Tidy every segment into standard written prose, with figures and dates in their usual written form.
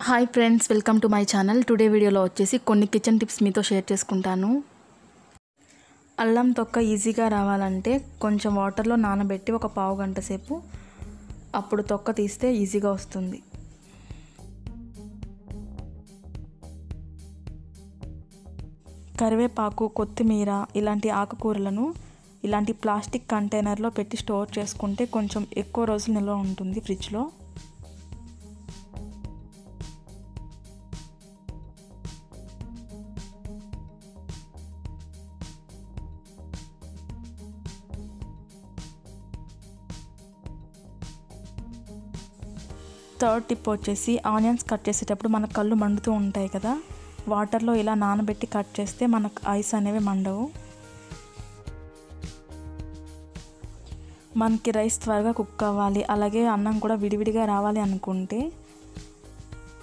Hi friends, welcome to my channel. Today వీడియోలో వచ్చేసి కొన్ని కిచెన్ టిప్స్ మీతో షేర్ చేసుకుంటాను. అల్లం తొక్క ఈజీగా రావాలంటే కొంచెం వాటర్లో నానబెట్టి ఒక పావు గంట సేపు అప్పుడు తొక్క తీస్తే ఈజీగా వస్తుంది. కరివేపాకు, కొత్తిమీర ఇలాంటి ఆకుకూరలను ఇలాంటి ప్లాస్టిక్ కంటైనర్లో పెట్టి స్టోర్ చేసుకుంటే కొంచెం ఎక్కువ రోజులు నిల్వ ఉంటుంది ఫ్రిడ్జ్లో. థర్డ్ టిప్ వచ్చేసి ఆనియన్స్ కట్ చేసేటప్పుడు మన కళ్ళు మండుతూ ఉంటాయి కదా, వాటర్లో ఇలా నానబెట్టి కట్ చేస్తే మనకు ఐస్ అనేవి మండవు. మనకి రైస్ త్వరగా కుక్ అవ్వాలి, అలాగే అన్నం కూడా విడివిడిగా రావాలి అనుకుంటే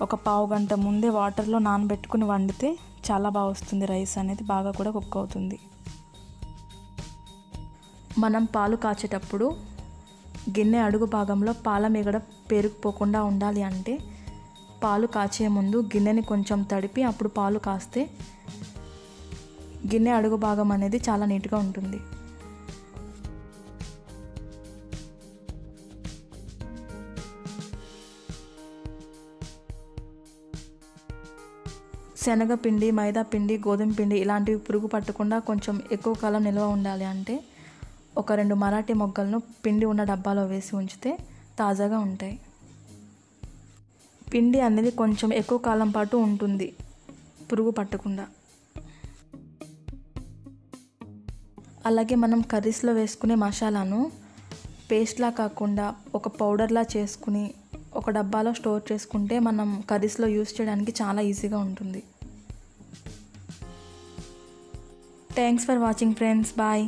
ఒక పావు గంట ముందే వాటర్లో నానబెట్టుకుని వండితే చాలా బాగా వస్తుంది. రైస్ అనేది బాగా కూడా కుక్ అవుతుంది. మనం పాలు కాచేటప్పుడు గిన్నె అడుగు భాగంలో పాల మీగడ పేరుకుపోకుండా ఉండాలి అంటే పాలు కాచే ముందు గిన్నెని కొంచెం తడిపి అప్పుడు పాలు కాస్తే గిన్నె అడుగు భాగం అనేది చాలా నీట్గా ఉంటుంది. శనగపిండి, మైదా పిండి, గోధుమ పిండి ఇలాంటివి పురుగు పట్టకుండా కొంచెం ఎక్కువ కాలం నిల్వ ఉండాలి అంటే ఒక 2 మరాఠీ మొగ్గలను పిండి ఉన్న డబ్బాలో వేసి ఉంచితే తాజాగా ఉంటాయి. పిండి అనేది కొంచెం ఎక్కువ కాలం పాటు ఉంటుంది పురుగు పట్టకుండా. అలాగే మనం కర్రీస్లో వేసుకునే మసాలాను పేస్ట్లా కాకుండా ఒక పౌడర్లా చేసుకుని ఒక డబ్బాలో స్టోర్ చేసుకుంటే మనం కర్రీస్లో యూస్ చేయడానికి చాలా ఈజీగా ఉంటుంది. Thanks for watching friends. Bye.